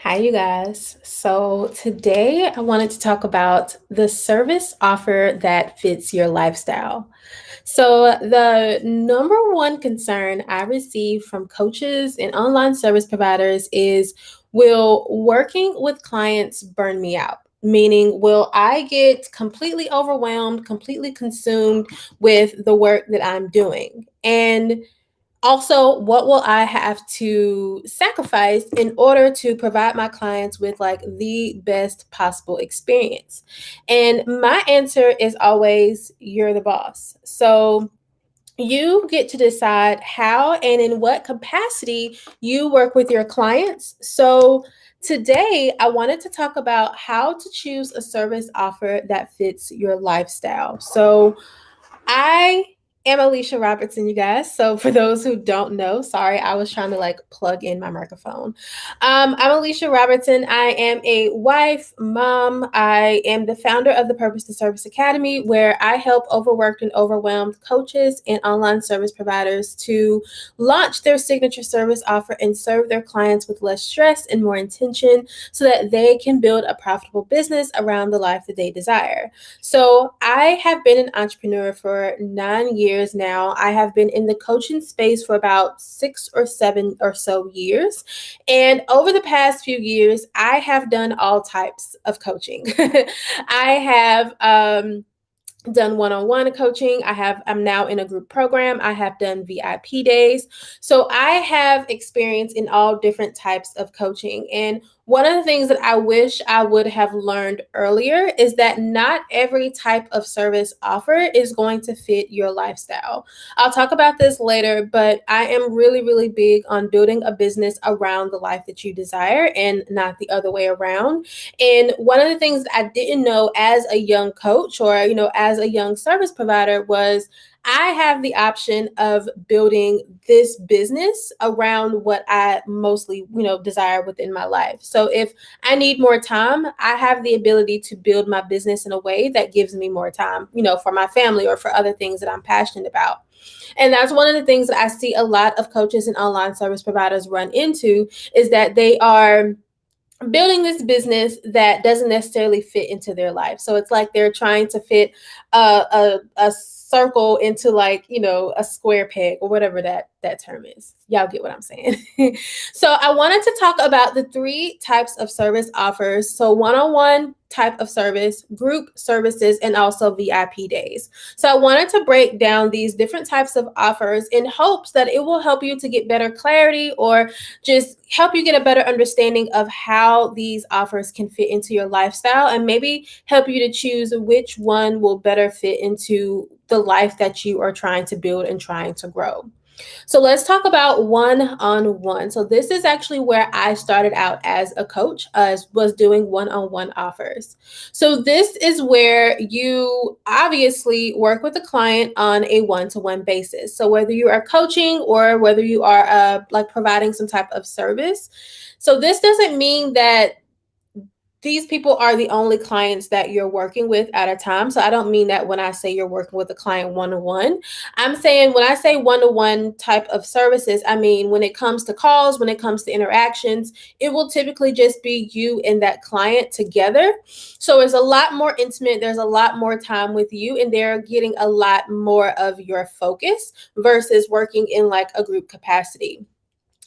Hi, you guys. So today I wanted to talk about the service offer that fits your lifestyle. So, the number one concern I receive from coaches and online service providers is, will working with clients burn me out? Meaning, will I get completely overwhelmed, completely consumed with the work that I'm doing? And also, what will I have to sacrifice in order to provide my clients with like the best possible experience? And my answer is always, you're the boss. So you get to decide how and in what capacity you work with your clients. So today I wanted to talk about how to choose a service offer that fits your lifestyle. So I am Alicia Robertson, you guys. So for those who don't know, sorry, I was trying to like plug in my microphone. I'm Alicia Robertson. I am a wife, mom. I am the founder of the Purpose to Service Academy, where I help overworked and overwhelmed coaches and online service providers to launch their signature service offer and serve their clients with less stress and more intention so that they can build a profitable business around the life that they desire. So I have been an entrepreneur for 9 years now. I have been in the coaching space for about 6 or 7 or so years. And over the past few years, I have done all types of coaching. I have done one-on-one coaching. I'm now in a group program. I have done VIP days. So I have experience in all different types of coaching. And one of the things that I wish I would have learned earlier is that not every type of service offer is going to fit your lifestyle. I'll talk about this later, but I am really, really big on building a business around the life that you desire and not the other way around. And one of the things that I didn't know as a young coach or, as a young service provider was I have the option of building this business around what I mostly, desire within my life. So if I need more time, I have the ability to build my business in a way that gives me more time, for my family or for other things that I'm passionate about. And that's one of the things that I see a lot of coaches and online service providers run into is that they are building this business that doesn't necessarily fit into their life. So it's like they're trying to fit a circle into like, a square peg or whatever that term is. Y'all get what I'm saying. So I wanted to talk about the three types of service offers. So one-on-one type of service, group services, and also VIP days. So I wanted to break down these different types of offers in hopes that it will help you to get better clarity or just help you get a better understanding of how these offers can fit into your lifestyle and maybe help you to choose which one will better fit into the life that you are trying to build and trying to grow. So let's talk about one-on-one. So this is actually where I started out as a coach, was doing one-on-one offers. So this is where you obviously work with a client on a one-to-one basis. So whether you are coaching or whether you are like providing some type of service. So this doesn't mean that these people are the only clients that you're working with at a time. So I don't mean that when I say you're working with a client one-on-one. I'm saying when I say one-to-one type of services, I mean when it comes to calls, when it comes to interactions, it will typically just be you and that client together. So it's a lot more intimate. There's a lot more time with you, and they're getting a lot more of your focus versus working in like a group capacity.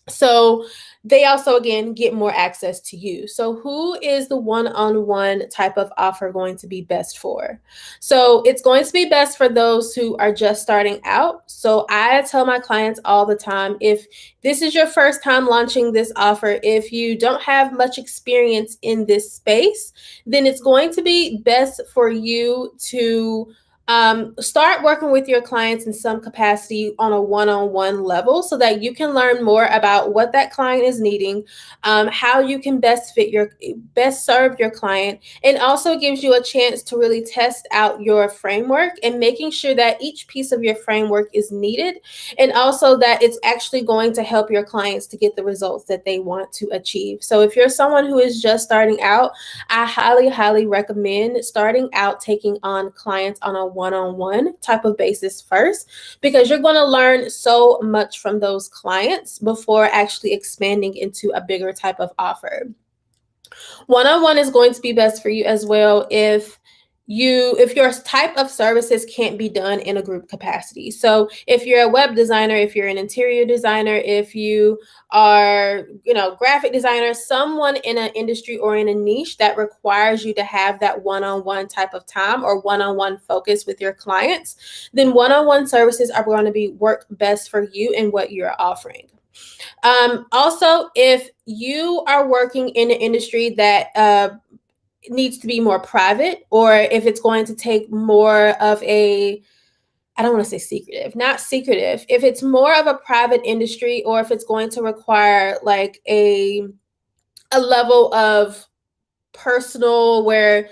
So they also, again, get more access to you. So who is the one-on-one type of offer going to be best for? So it's going to be best for those who are just starting out. So I tell my clients all the time, if this is your first time launching this offer, if you don't have much experience in this space, then it's going to be best for you to start working with your clients in some capacity on a one-on-one level so that you can learn more about what that client is needing, how you can best serve your client, and also gives you a chance to really test out your framework and making sure that each piece of your framework is needed, and also that it's actually going to help your clients to get the results that they want to achieve. So if you're someone who is just starting out, I highly, highly recommend starting out taking on clients on a one-on-one type of basis first, because you're going to learn so much from those clients before actually expanding into a bigger type of offer. One-on-one is going to be best for you as well if your type of services can't be done in a group capacity. So if you're a web designer, if you're an interior designer, if you are, graphic designer, someone in an industry or in a niche that requires you to have that one-on-one type of time or one-on-one focus with your clients, then one-on-one services are going to work best for you and what you're offering. Also, if you are working in an industry that needs to be more private, or if it's going to take more of I don't want to say secretive, not secretive. If it's more of a private industry, or if it's going to require like a level of personal where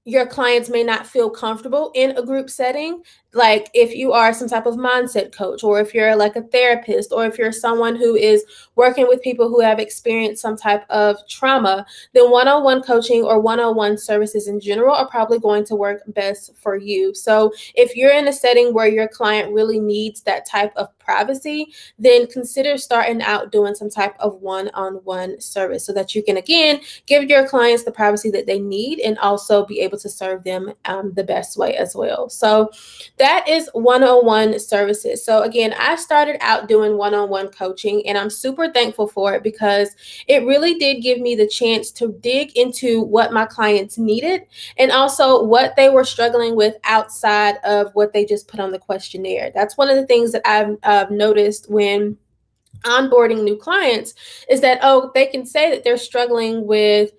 your clients may not feel comfortable in a group setting, like if you are some type of mindset coach, or if you're like a therapist, or if you're someone who is working with people who have experienced some type of trauma, then one-on-one coaching or one-on-one services in general are probably going to work best for you. So if you're in a setting where your client really needs that type of privacy, then consider starting out doing some type of one-on-one service so that you can, again, give your clients the privacy that they need and also be able to serve them the best way as well. So that is one-on-one services. So again, I started out doing one-on-one coaching, and I'm super thankful for it because it really did give me the chance to dig into what my clients needed and also what they were struggling with outside of what they just put on the questionnaire. That's one of the things that I've noticed when onboarding new clients is that, they can say that they're struggling with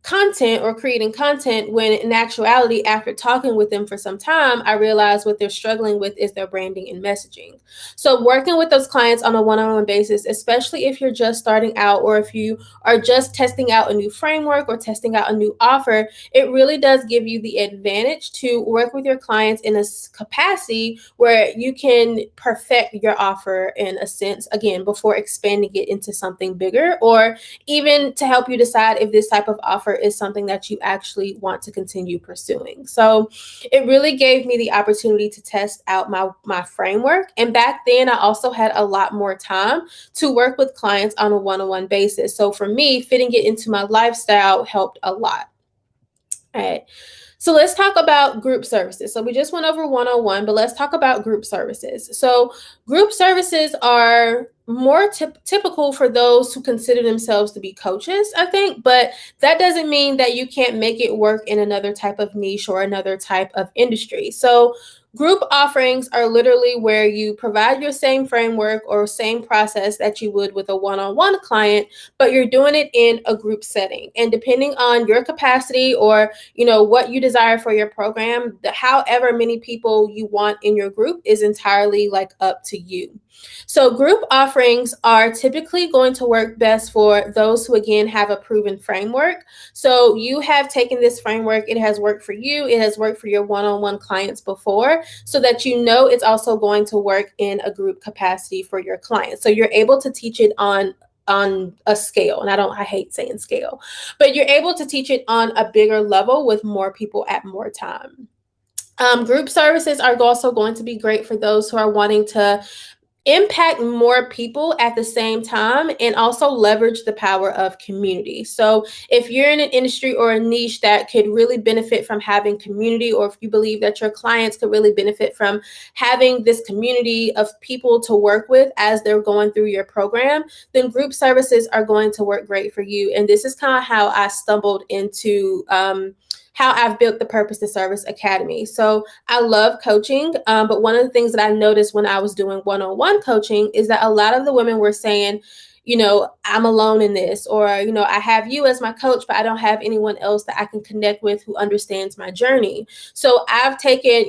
content or creating content, when in actuality, after talking with them for some time, I realized what they're struggling with is their branding and messaging. So working with those clients on a one-on-one basis, especially if you're just starting out or if you are just testing out a new framework or testing out a new offer, it really does give you the advantage to work with your clients in a capacity where you can perfect your offer in a sense, again, before expanding it into something bigger, or even to help you decide if this type of offer is something that you actually want to continue pursuing. So it really gave me the opportunity to test out my framework. And back then, I also had a lot more time to work with clients on a one-on-one basis. So for me, fitting it into my lifestyle helped a lot. All right. So let's talk about group services. So we just went over one-on-one, but let's talk about group services. So group services are more typical for those who consider themselves to be coaches, I think, but that doesn't mean that you can't make it work in another type of niche or another type of industry. So group offerings are literally where you provide your same framework or same process that you would with a one-on-one client, but you're doing it in a group setting. And depending on your capacity or, what you desire for your program, however many people you want in your group is entirely like up to you. So group offerings are typically going to work best for those who, again, have a proven framework. So you have taken this framework, it has worked for you, it has worked for your one-on-one clients before, so that it's also going to work in a group capacity for your clients. So you're able to teach it on a scale, and I hate saying scale, but you're able to teach it on a bigger level with more people at more time. Group services are also going to be great for those who are wanting to impact more people at the same time and also leverage the power of community. So if you're in an industry or a niche that could really benefit from having community, or if you believe that your clients could really benefit from having this community of people to work with as they're going through your program, then group services are going to work great for you. And this is kind of how I stumbled into how I've built the Purpose to Service Academy. So I love coaching, but one of the things that I noticed when I was doing one-on-one coaching is that a lot of the women were saying, I'm alone in this, or, I have you as my coach, but I don't have anyone else that I can connect with who understands my journey. So I've taken,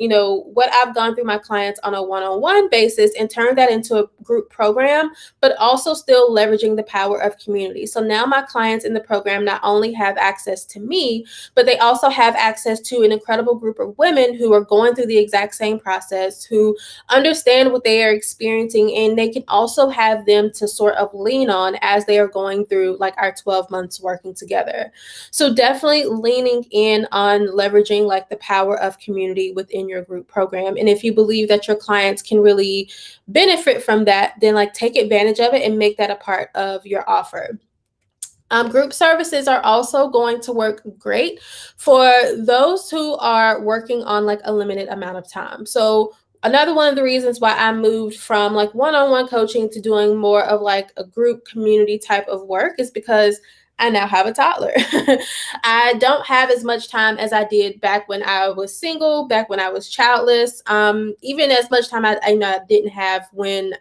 what I've gone through my clients on a one-on-one basis and turned that into a group program, but also still leveraging the power of community. So now my clients in the program not only have access to me, but they also have access to an incredible group of women who are going through the exact same process, who understand what they are experiencing, and they can also have them to sort of lean on as they are going through like our 12 months working together. So definitely leaning in on leveraging like the power of community within your group program. And if you believe that your clients can really benefit from that, then like take advantage of it and make that a part of your offer. Group services are also going to work great for those who are working on like a limited amount of time. So another one of the reasons why I moved from like one-on-one coaching to doing more of like a group community type of work is because I now have a toddler. I don't have as much time as I did back when I was single, back when I was childless. Even as much time I didn't have when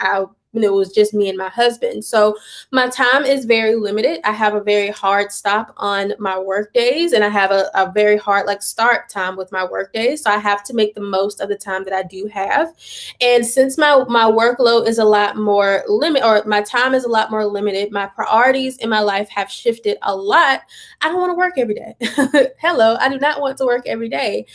it was just me and my husband. So my time is very limited. I have a very hard stop on my work days, and I have a very hard like start time with my work days. So I have to make the most of the time that I do have. And since my workload is a lot more limit, or my time is a lot more limited, my priorities in my life have shifted a lot. I don't want to work every day. Hello, I do not want to work every day.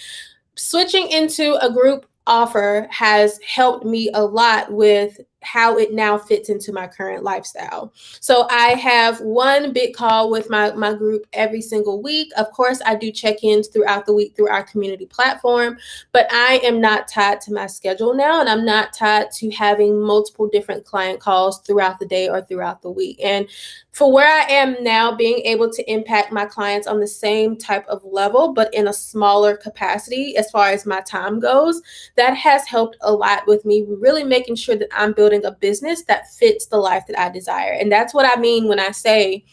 Switching into a group offer has helped me a lot with how it now fits into my current lifestyle. So I have one big call with my group every single week. Of course, I do check-ins throughout the week through our community platform, but I am not tied to my schedule now, and I'm not tied to having multiple different client calls throughout the day or throughout the week. And for where I am now, being able to impact my clients on the same type of level, but in a smaller capacity as far as my time goes, that has helped a lot with me really making sure that I'm building a business that fits the life that I desire. And that's what I mean when I say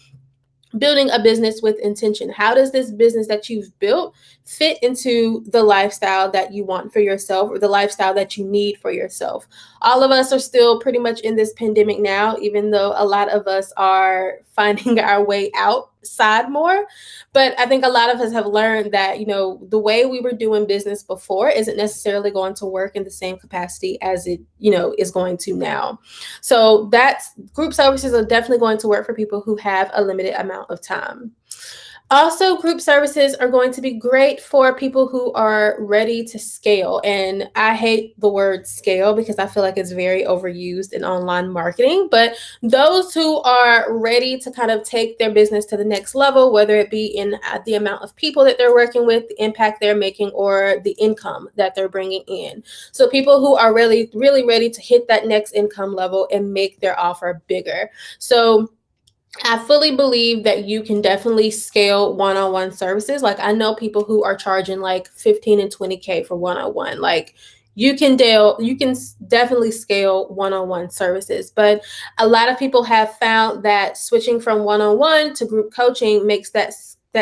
building a business with intention. How does this business that you've built fit into the lifestyle that you want for yourself, or the lifestyle that you need for yourself? All of us are still pretty much in this pandemic now, even though a lot of us are finding our way outside more. But I think a lot of us have learned that, the way we were doing business before isn't necessarily going to work in the same capacity as it, is going to now. So that's group services are definitely going to work for people who have a limited amount of time. Also, group services are going to be great for people who are ready to scale. And I hate the word scale because I feel like it's very overused in online marketing. But those who are ready to kind of take their business to the next level, whether it be in the amount of people that they're working with, the impact they're making, or the income that they're bringing in. So people who are really, really ready to hit that next income level and make their offer bigger. So I fully believe that you can definitely scale one-on-one services. Like I know people who are charging like 15 and 20K for one-on-one. Like you can definitely scale one-on-one services. But a lot of people have found that switching from one-on-one to group coaching makes that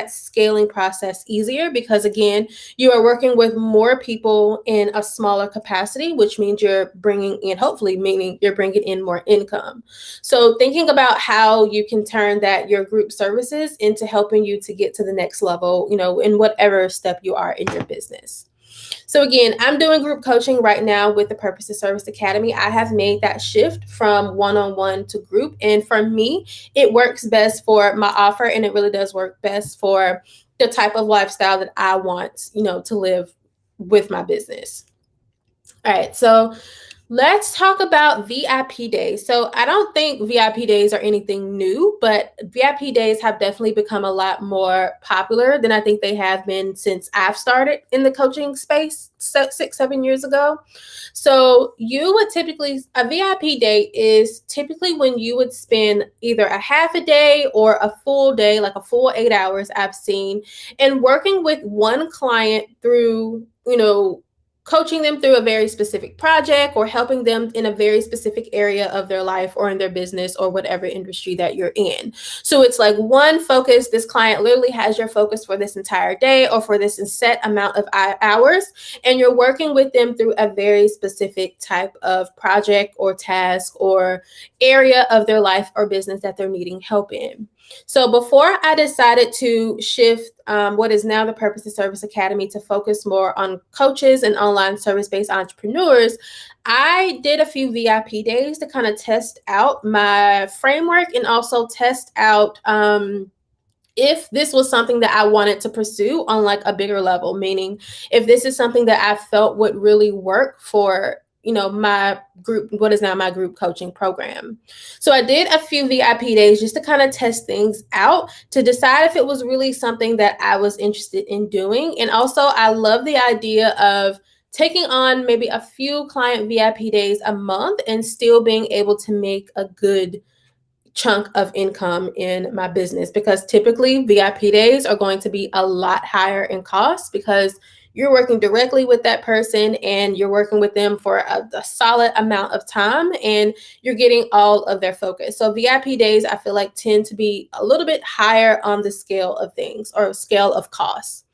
scaling process easier, because again, you are working with more people in a smaller capacity, which means you're bringing in more income. So thinking about how you can turn your group services into helping you to get to the next level, in whatever step you are in your business. So again, I'm doing group coaching right now with the Purpose to Service Academy. I have made that shift from one-on-one to group. And for me, it works best for my offer, and it really does work best for the type of lifestyle that I want, to live with my business. All right. So let's talk about VIP days. So I don't think VIP days are anything new, but VIP days have definitely become a lot more popular than I think they have been since I've started in the coaching space 6-7 years ago. So a VIP day is typically when you would spend either a half a day or a full day, like a full 8 hours I've seen, and working with one client through, coaching them through a very specific project, or helping them in a very specific area of their life or in their business or whatever industry that you're in. So it's like one focus. This client literally has your focus for this entire day or for this set amount of hours, and you're working with them through a very specific type of project or task or area of their life or business that they're needing help in. So before I decided to shift what is now the Purpose to Service Academy to focus more on coaches and online service-based entrepreneurs, I did a few VIP days to kind of test out my framework and also test out if this was something that I wanted to pursue on like a bigger level, meaning if this is something that I felt would really work for my group, what is now my group coaching program. So I did a few VIP days just to kind of test things out, to decide if it was really something that I was interested in doing. And also I love the idea of taking on maybe a few client VIP days a month and still being able to make a good chunk of income in my business, because typically VIP days are going to be a lot higher in cost because you're working directly with that person and you're working with them for a solid amount of time and you're getting all of their focus. So VIP days, I feel like, tend to be a little bit higher on the scale of things or scale of costs.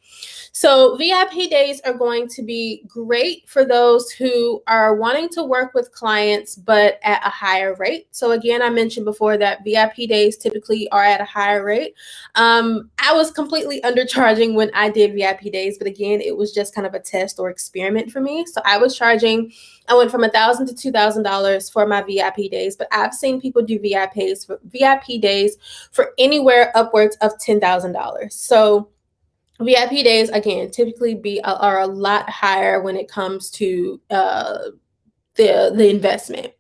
So VIP days are going to be great for those who are wanting to work with clients, but at a higher rate. So again, I mentioned before that VIP days typically are at a higher rate. I was completely undercharging when I did VIP days, but again, it was just kind of a test or experiment for me. So I went from $1,000 to $2,000 for my VIP days, but I've seen people do VIP days for anywhere upwards of $10,000. So VIP days, again, typically are a lot higher when it comes to the investment.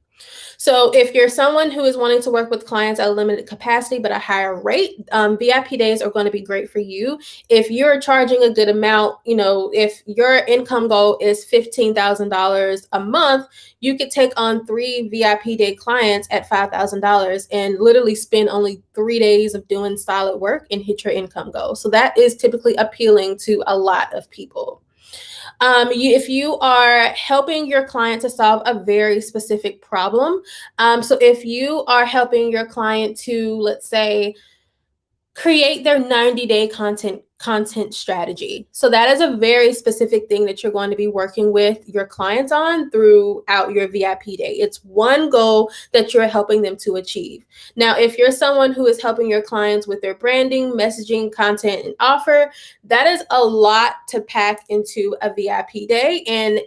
So if you're someone who is wanting to work with clients at a limited capacity but a higher rate, VIP days are going to be great for you. If you're charging a good amount, if your income goal is $15,000 a month, you could take on 3 VIP day clients at $5,000 and literally spend only 3 days of doing solid work and hit your income goal. So that is typically appealing to a lot of people. If you are helping your client to solve a very specific problem, so if you are helping your client to, let's say, create their 90-day content strategy. So that is a very specific thing that you're going to be working with your clients on throughout your VIP day. It's one goal that you're helping them to achieve. Now, if you're someone who is helping your clients with their branding, messaging, content, and offer, that is a lot to pack into a VIP day, and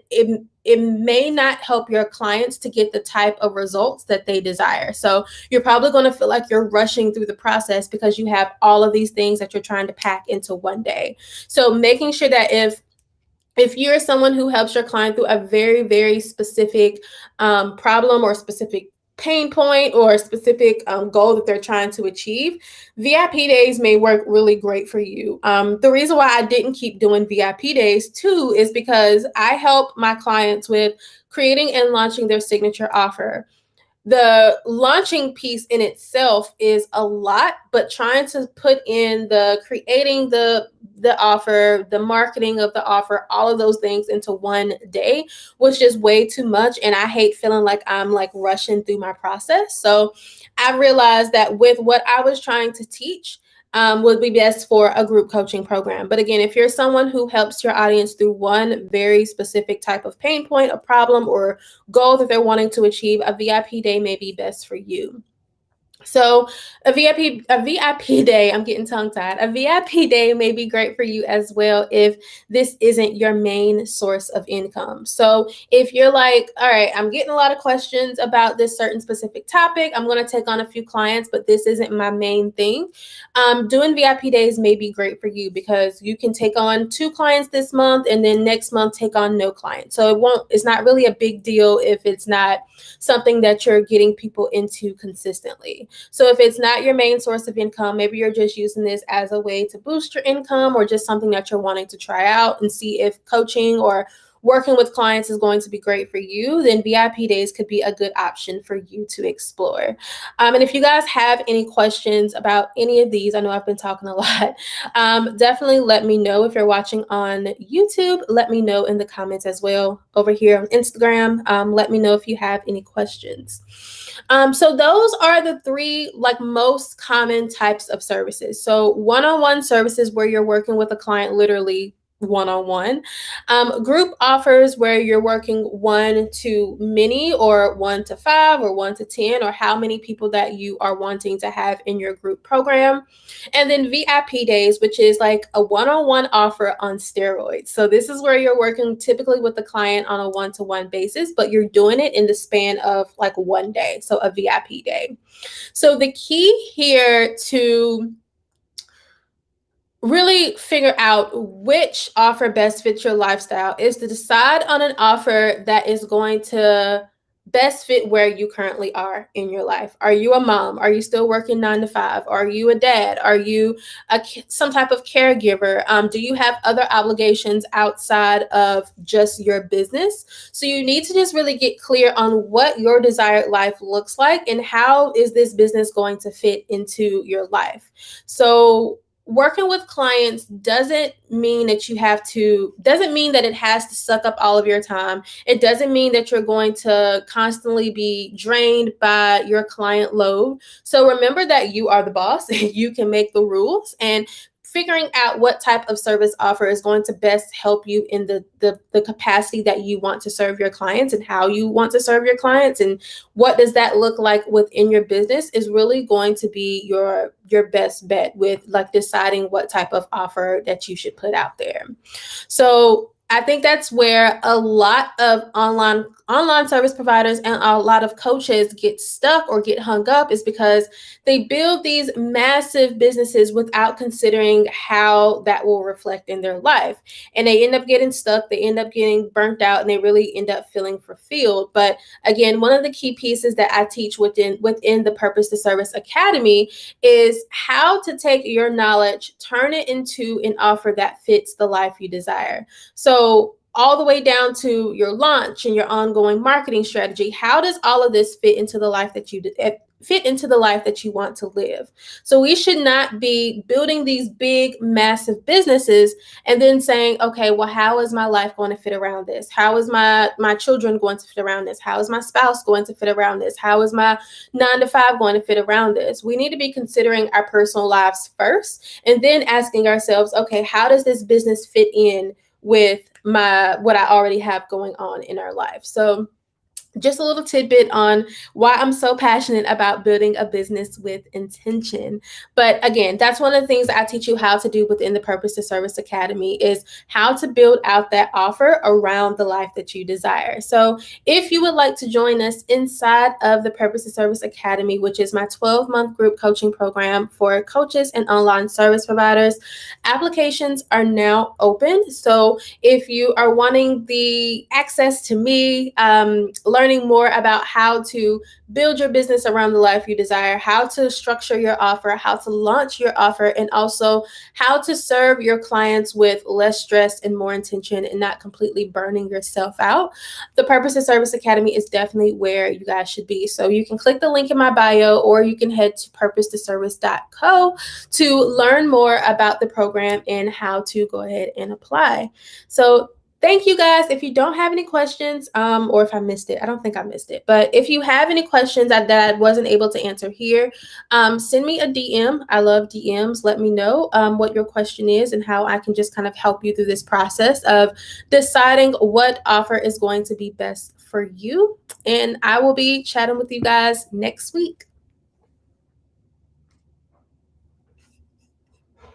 it may not help your clients to get the type of results that they desire. So you're probably going to feel like you're rushing through the process because you have all of these things that you're trying to pack into one day. So making sure that if you're someone who helps your client through a very, very specific problem or specific pain point or a specific goal that they're trying to achieve, VIP days may work really great for you. The reason why I didn't keep doing VIP days too is because I help my clients with creating and launching their signature offer. The launching piece in itself is a lot, but trying to put in the creating the offer, the marketing of the offer, all of those things into one day was just way too much. And I hate feeling like I'm like rushing through my process. So I realized that with what I was trying to teach, would be best for a group coaching program. But again, if you're someone who helps your audience through one very specific type of pain point, a problem, or goal that they're wanting to achieve, a VIP day may be best for you. So a VIP day, I'm getting tongue-tied. A VIP day may be great for you as well if this isn't your main source of income. So if you're like, all right, I'm getting a lot of questions about this certain specific topic, I'm going to take on a few clients, but this isn't my main thing. Doing VIP days may be great for you because you can take on 2 clients this month and then next month take on no clients. So it's not really a big deal if it's not something that you're getting people into consistently. So if it's not your main source of income, maybe you're just using this as a way to boost your income or just something that you're wanting to try out and see if coaching or working with clients is going to be great for you, then VIP days could be a good option for you to explore. And if you guys have any questions about any of these, I know I've been talking a lot, definitely let me know. If you're watching on YouTube, let me know in the comments as well. Over here on Instagram, let me know if you have any questions. So those are the 3 most common types of services. So one-on-one services where you're working with a client literally one-on-one. Group offers where you're working 1 to many or 1 to 5 or 1 to 10 or how many people that you are wanting to have in your group program. And then VIP days, which is like a one-on-one offer on steroids. So this is where you're working typically with the client on a one-to-one basis, but you're doing it in the span of like one day. So a VIP day. So the key here to really figure out which offer best fits your lifestyle is to decide on an offer that is going to best fit where you currently are in your life. Are you a mom? Are you still working 9 to 5? Are you a dad? Are you some type of caregiver? Do you have other obligations outside of just your business? So you need to just really get clear on what your desired life looks like and how is this business going to fit into your life. So working with clients doesn't mean that it has to suck up all of your time. It doesn't mean that you're going to constantly be drained by your client load. So remember that you are the boss and you can make the rules, and figuring out what type of service offer is going to best help you in the capacity that you want to serve your clients and how you want to serve your clients and what does that look like within your business is really going to be your best bet with like deciding what type of offer that you should put out there. So I think that's where a lot of online service providers and a lot of coaches get stuck or get hung up, is because they build these massive businesses without considering how that will reflect in their life. And they end up getting stuck, they end up getting burnt out, and they really end up feeling fulfilled. But again, one of the key pieces that I teach within the Purpose to Service Academy is how to take your knowledge, turn it into an offer that fits the life you desire. So all the way down to your launch and your ongoing marketing strategy, how does all of this fit into the life that you want to live? So we should not be building these big, massive businesses and then saying, okay, well, how is my life going to fit around this? How is my children going to fit around this? How is my spouse going to fit around this? How is my 9 to 5 going to fit around this? We need to be considering our personal lives first and then asking ourselves, okay, how does this business fit in with what I already have going on in our life? So just a little tidbit on why I'm so passionate about building a business with intention. But again, that's one of the things I teach you how to do within the Purpose to Service Academy, is how to build out that offer around the life that you desire. So if you would like to join us inside of the Purpose to Service Academy, which is my 12-month group coaching program for coaches and online service providers, applications are now open. So if you are wanting the access to me, learning more about how to build your business around the life you desire, how to structure your offer, how to launch your offer, and also how to serve your clients with less stress and more intention and not completely burning yourself out, the Purpose to Service Academy is definitely where you guys should be. So you can click the link in my bio, or you can head to purposetoservice.co to learn more about the program and how to go ahead and apply. So thank you guys. If you don't have any questions, or if I missed it, I don't think I missed it, but if you have any questions that I wasn't able to answer here, send me a DM. I love DMs. Let me know what your question is and how I can just kind of help you through this process of deciding what offer is going to be best for you. And I will be chatting with you guys next week.